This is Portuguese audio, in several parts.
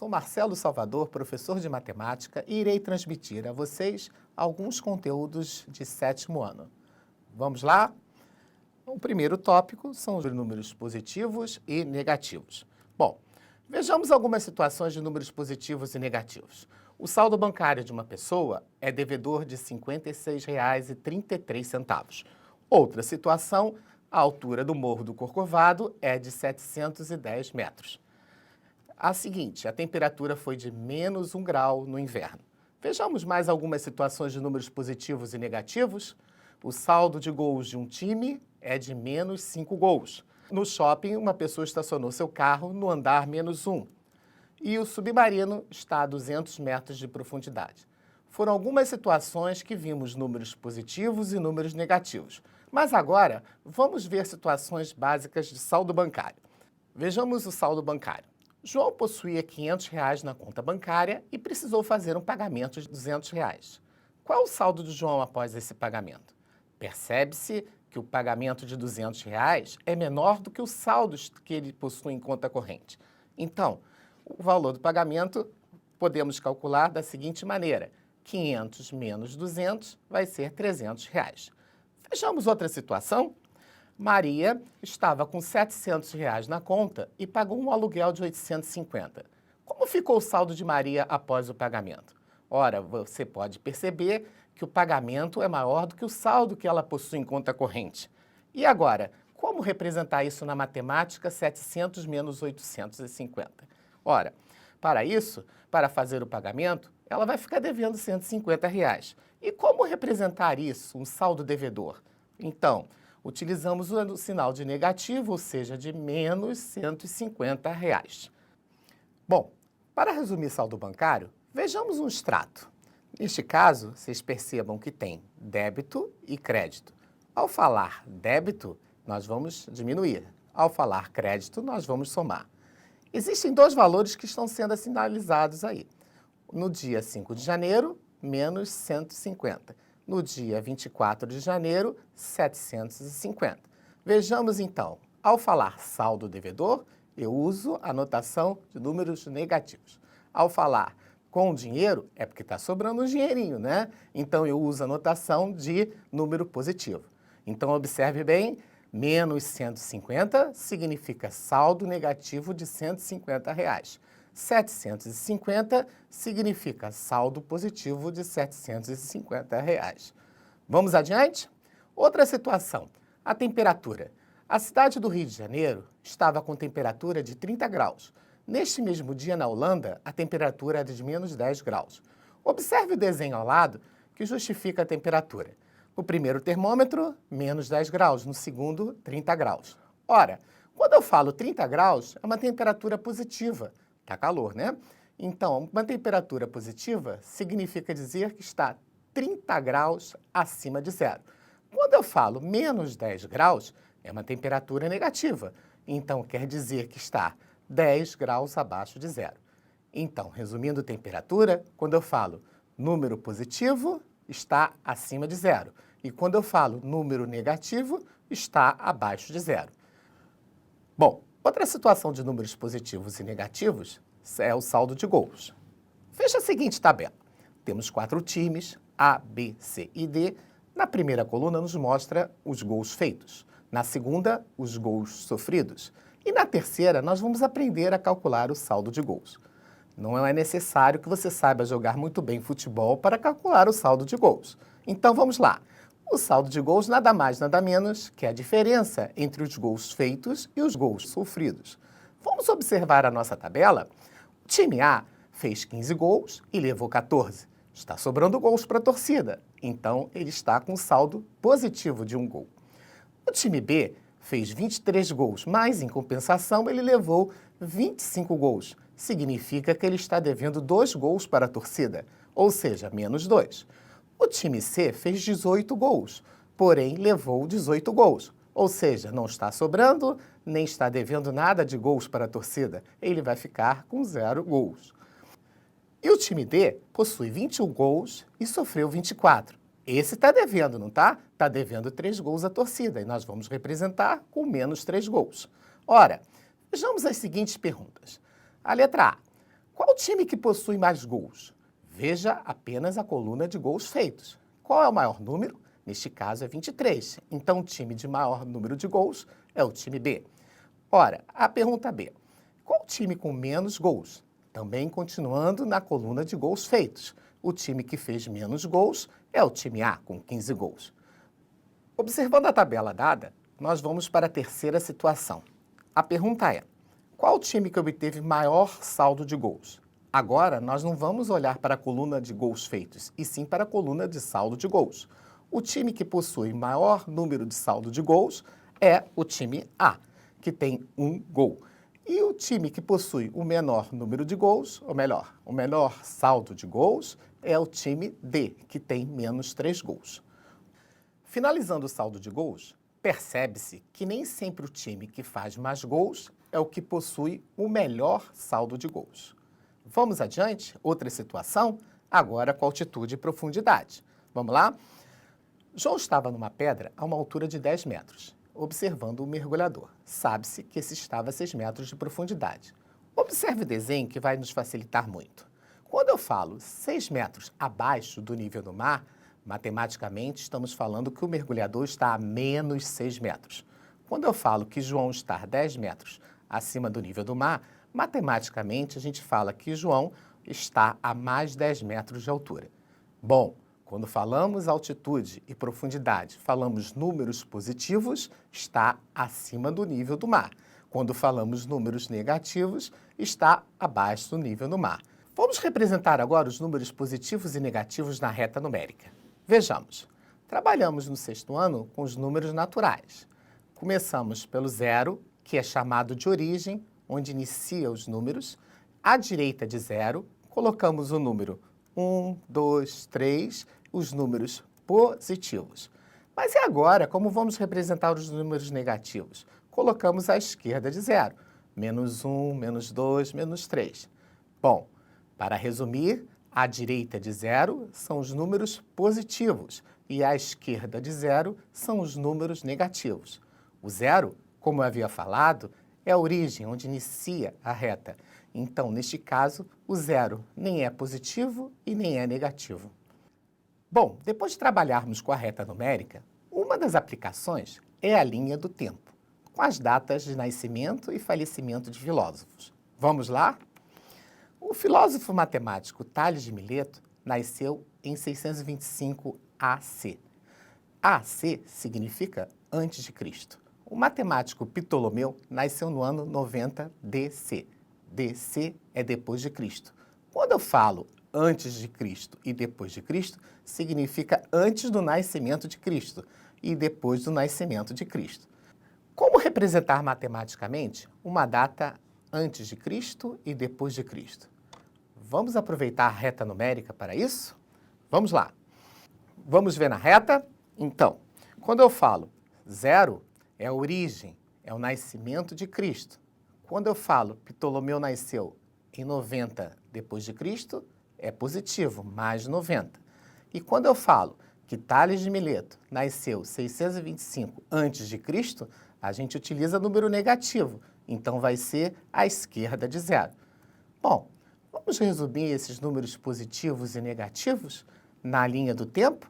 Sou Marcelo Salvador, professor de matemática, e irei transmitir a vocês alguns conteúdos de 7º ano. Vamos lá? O primeiro tópico são os números positivos e negativos. Bom, vejamos algumas situações de números positivos e negativos. O saldo bancário de uma pessoa é devedor de R$ 56,33. Outra situação, a altura do Morro do Corcovado é de 710 metros. A seguinte, a temperatura foi de -1 grau no inverno. Vejamos mais algumas situações de números positivos e negativos. O saldo de gols de um time é de -5 gols. No shopping, uma pessoa estacionou seu carro no andar -1. E o submarino está a 200 metros de profundidade. Foram algumas situações que vimos números positivos e números negativos. Mas agora, vamos ver situações básicas de saldo bancário. Vejamos o saldo bancário. João possuía R$ 500 na conta bancária e precisou fazer um pagamento de R$ 200. Qual o saldo de João após esse pagamento? Percebe-se que o pagamento de R$ 200 é menor do que o saldo que ele possui em conta corrente. Então, o valor do pagamento podemos calcular da seguinte maneira: 500 menos 200 vai ser R$ 300. Vejamos outra situação. Maria estava com R$ 700 na conta e pagou um aluguel de R$ 850. Como ficou o saldo de Maria após o pagamento? Ora, você pode perceber que o pagamento é maior do que o saldo que ela possui em conta corrente. E agora, como representar isso na matemática, 700 menos 850? Ora, para isso, para fazer o pagamento, ela vai ficar devendo R$ 150. E como representar isso, um saldo devedor? Então, utilizamos o sinal de negativo, ou seja, de menos R$ 150. Bom, para resumir saldo bancário, vejamos um extrato. Neste caso, vocês percebam que tem débito e crédito. Ao falar débito, nós vamos diminuir. Ao falar crédito, nós vamos somar. Existem dois valores que estão sendo sinalizados aí. No dia 5 de janeiro, menos 150. No dia 24 de janeiro, 750. Vejamos então, ao falar saldo devedor, eu uso a notação de números negativos. Ao falar com dinheiro, é porque está sobrando um dinheirinho, né? Então eu uso a notação de número positivo. Então observe bem, menos 150 significa saldo negativo de R$ 150. 750 significa saldo positivo de R$ 750. Vamos adiante? Outra situação, a temperatura. A cidade do Rio de Janeiro estava com temperatura de 30 graus. Neste mesmo dia, na Holanda, a temperatura era de menos 10 graus. Observe o desenho ao lado que justifica a temperatura. No primeiro termômetro, menos 10 graus. No segundo, 30 graus. Ora, quando eu falo 30 graus, é uma temperatura positiva. Está calor, né? Então, uma temperatura positiva significa dizer que está 30 graus acima de zero. Quando eu falo menos 10 graus, é uma temperatura negativa. Então, quer dizer que está 10 graus abaixo de zero. Então, resumindo temperatura, quando eu falo número positivo, está acima de zero. E quando eu falo número negativo, está abaixo de zero. Bom, outra situação de números positivos e negativos é o saldo de gols. Veja a seguinte tabela. Temos 4 times, A, B, C e D. Na primeira coluna nos mostra os gols feitos. Na segunda, os gols sofridos. E na terceira, nós vamos aprender a calcular o saldo de gols. Não é necessário que você saiba jogar muito bem futebol para calcular o saldo de gols. Então vamos lá. O saldo de gols nada mais, nada menos que a diferença entre os gols feitos e os gols sofridos. Vamos observar a nossa tabela? O time A fez 15 gols e levou 14. Está sobrando gols para a torcida, então ele está com saldo positivo de 1 gol. O time B fez 23 gols, mas em compensação ele levou 25 gols. Significa que ele está devendo 2 gols para a torcida, ou seja, menos 2. O time C fez 18 gols, porém levou 18 gols, ou seja, não está sobrando, nem está devendo nada de gols para a torcida. Ele vai ficar com 0 gols. E o time D possui 21 gols e sofreu 24. Esse está devendo, não está? Está devendo 3 gols à torcida e nós vamos representar com menos 3 gols. Ora, vejamos as seguintes perguntas. A letra A. Qual time que possui mais gols? Veja apenas a coluna de gols feitos. Qual é o maior número? Neste caso é 23. Então, o time de maior número de gols é o time B. Ora, a pergunta B. Qual time com menos gols? Também continuando na coluna de gols feitos. O time que fez menos gols é o time A, com 15 gols. Observando a tabela dada, nós vamos para a terceira situação. A pergunta é: qual time que obteve maior saldo de gols? Agora, nós não vamos olhar para a coluna de gols feitos, e sim para a coluna de saldo de gols. O time que possui maior número de saldo de gols é o time A, que tem 1 gol. E o time que possui o menor número de gols, ou melhor, o menor saldo de gols, é o time D, que tem menos 3 gols. Finalizando o saldo de gols, percebe-se que nem sempre o time que faz mais gols é o que possui o melhor saldo de gols. Vamos adiante? Outra situação, agora com altitude e profundidade. Vamos lá? João estava numa pedra a uma altura de 10 metros, observando o mergulhador. Sabe-se que esse estava a 6 metros de profundidade. Observe o desenho que vai nos facilitar muito. Quando eu falo 6 metros abaixo do nível do mar, matematicamente estamos falando que o mergulhador está a menos 6 metros. Quando eu falo que João está 10 metros acima do nível do mar, matematicamente a gente fala que João está a mais 10 metros de altura. Bom, quando falamos altitude e profundidade, falamos números positivos, está acima do nível do mar. Quando falamos números negativos, está abaixo do nível do mar. Vamos representar agora os números positivos e negativos na reta numérica. Vejamos. Trabalhamos no 6º ano com os números naturais. Começamos pelo 0, que é chamado de origem, onde inicia os números. À direita de 0, colocamos o número 1, 2, 3, os números positivos. Mas e agora, como vamos representar os números negativos? Colocamos à esquerda de 0, menos 1, menos 2, menos 3. Bom, para resumir, à direita de 0 são os números positivos e à esquerda de 0 são os números negativos. O 0, como eu havia falado, é a origem, onde inicia a reta. Então, neste caso, o 0 nem é positivo e nem é negativo. Bom, depois de trabalharmos com a reta numérica, uma das aplicações é a linha do tempo, com as datas de nascimento e falecimento de filósofos. Vamos lá? O filósofo matemático Tales de Mileto nasceu em 625 AC. AC significa antes de Cristo. O matemático Ptolomeu nasceu no ano 90 DC. DC é depois de Cristo. Quando eu falo antes de Cristo e depois de Cristo, significa antes do nascimento de Cristo e depois do nascimento de Cristo. Como representar matematicamente uma data antes de Cristo e depois de Cristo? Vamos aproveitar a reta numérica para isso? Vamos lá. Vamos ver na reta? Então, quando eu falo 0, é a origem, é o nascimento de Cristo. Quando eu falo Ptolomeu nasceu em 90 depois de Cristo, é positivo, mais 90. E quando eu falo que Tales de Mileto nasceu 625 antes de Cristo, a gente utiliza número negativo, então vai ser à esquerda de 0. Bom, vamos resumir esses números positivos e negativos na linha do tempo?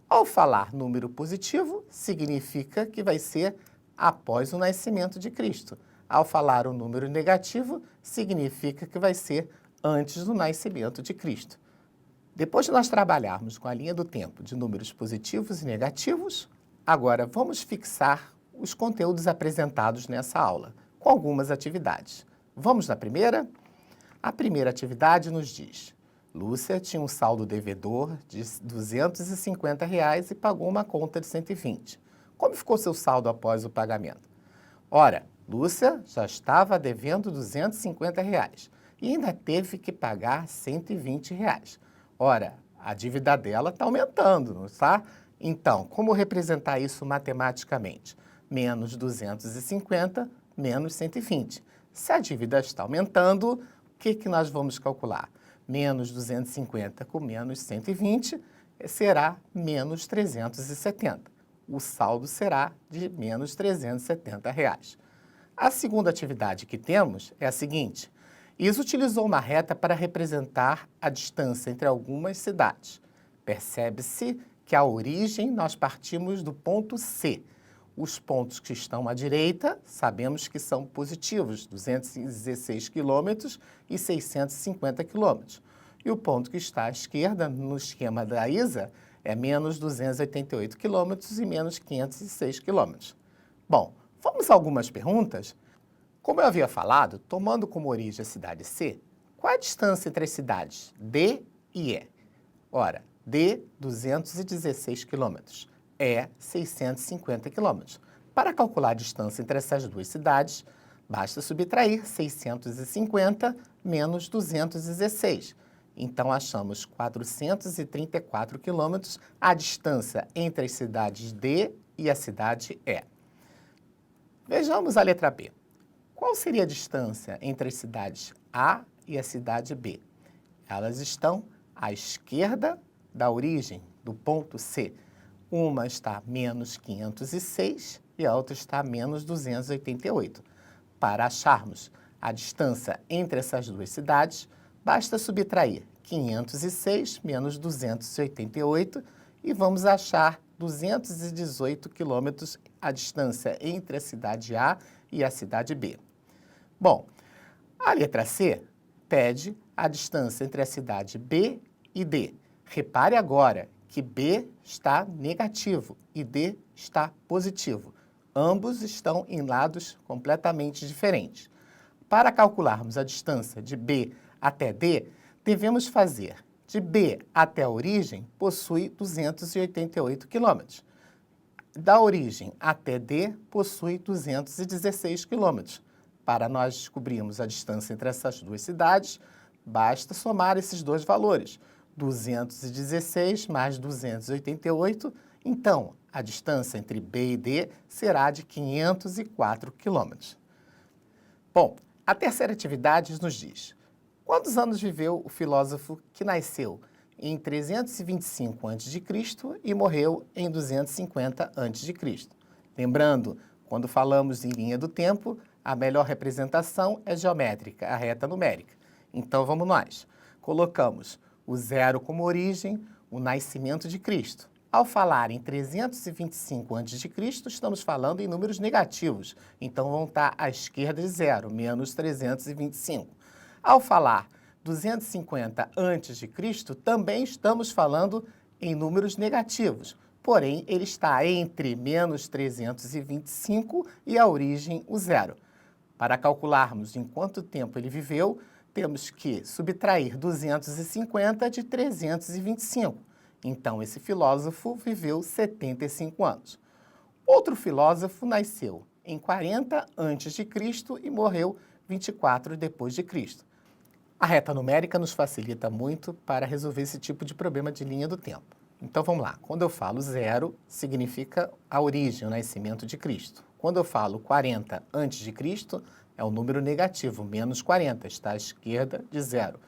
Ao falar número positivo, significa que vai ser após o nascimento de Cristo. Ao falar o número negativo, significa que vai ser antes do nascimento de Cristo. Depois de nós trabalharmos com a linha do tempo de números positivos e negativos, agora vamos fixar os conteúdos apresentados nessa aula, com algumas atividades. Vamos na primeira? A primeira atividade nos diz: Lúcia tinha um saldo devedor de R$ 250 e pagou uma conta de 120. Como ficou seu saldo após o pagamento? Ora, Lúcia já estava devendo R$ 250 e ainda teve que pagar R$ 120. Ora, a dívida dela está aumentando, não está? Então, como representar isso matematicamente? Menos 250 menos 120. Se a dívida está aumentando, o que nós vamos calcular? Menos 250 com menos 120 será menos 370. O saldo será de menos R$ 370. A segunda atividade que temos é a seguinte: Isa utilizou uma reta para representar a distância entre algumas cidades. Percebe-se que a origem nós partimos do ponto C. Os pontos que estão à direita sabemos que são positivos, 216 quilômetros e 650 quilômetros. E o ponto que está à esquerda, no esquema da Isa, é menos 288 quilômetros e menos 506 quilômetros. Bom, vamos a algumas perguntas? Como eu havia falado, tomando como origem a cidade C, qual é a distância entre as cidades D e E? Ora, D, 216 quilômetros, E, 650 quilômetros. Para calcular a distância entre essas duas cidades, basta subtrair 650 menos 216. Então, achamos 434 quilômetros a distância entre as cidades D e a cidade E. Vejamos a letra B. Qual seria a distância entre as cidades A e a cidade B? Elas estão à esquerda da origem, do ponto C. Uma está a menos 506 e a outra está a menos 288. Para acharmos a distância entre essas duas cidades, basta subtrair 506 menos 288 e vamos achar 218 quilômetros a distância entre a cidade A e a cidade B. Bom, a letra C pede a distância entre a cidade B e D. Repare agora que B está negativo e D está positivo. Ambos estão em lados completamente diferentes. Para calcularmos a distância de B até D, devemos fazer de B até a origem, possui 288 quilômetros. Da origem até D, possui 216 quilômetros. Para nós descobrirmos a distância entre essas duas cidades, basta somar esses dois valores, 216 mais 288, então a distância entre B e D será de 504 quilômetros. Bom, a terceira atividade nos diz: quantos anos viveu o filósofo que nasceu em 325 a.C. e morreu em 250 a.C.? Lembrando, quando falamos em linha do tempo, a melhor representação é geométrica, a reta numérica. Então vamos nós. Colocamos o zero como origem, o nascimento de Cristo. Ao falar em 325 a.C., estamos falando em números negativos, então vão estar à esquerda de zero, menos 325. Ao falar 250 a.C., também estamos falando em números negativos, porém ele está entre menos 325 e a origem, o zero. Para calcularmos em quanto tempo ele viveu, temos que subtrair 250 de 325. Então, esse filósofo viveu 75 anos. Outro filósofo nasceu em 40 a.C. e morreu 24 depois de Cristo. A reta numérica nos facilita muito para resolver esse tipo de problema de linha do tempo. Então, vamos lá. Quando eu falo zero, significa a origem, o nascimento de Cristo. Quando eu falo 40 a.C., é o número negativo, menos 40, está à esquerda de zero.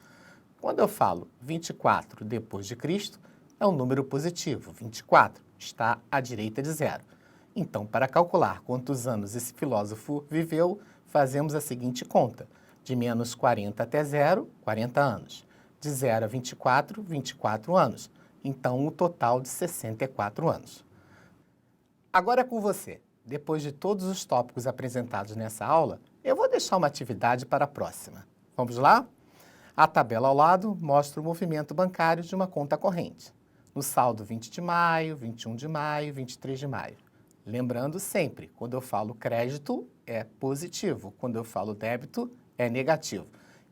Quando eu falo 24 depois de Cristo, é um número positivo, 24, está à direita de zero. Então, para calcular quantos anos esse filósofo viveu, fazemos a seguinte conta: de menos 40 até zero, 40 anos. De 0 a 24, 24 anos. Então, um total de 64 anos. Agora é com você. Depois de todos os tópicos apresentados nessa aula, eu vou deixar uma atividade para a próxima. Vamos lá? A tabela ao lado mostra o movimento bancário de uma conta corrente. No saldo 20 de maio, 21 de maio, 23 de maio. Lembrando sempre, quando eu falo crédito, é positivo. Quando eu falo débito, é negativo.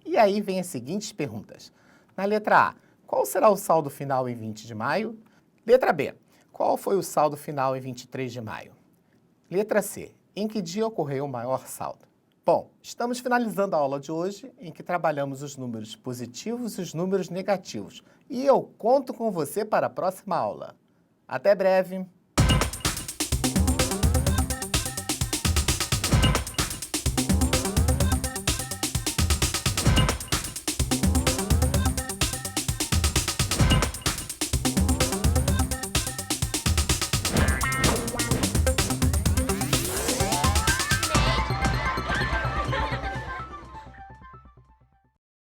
E aí vem as seguintes perguntas. Na letra A, qual será o saldo final em 20 de maio? Letra B, qual foi o saldo final em 23 de maio? Letra C, em que dia ocorreu o maior saldo? Bom, estamos finalizando a aula de hoje, em que trabalhamos os números positivos e os números negativos. E eu conto com você para a próxima aula. Até breve!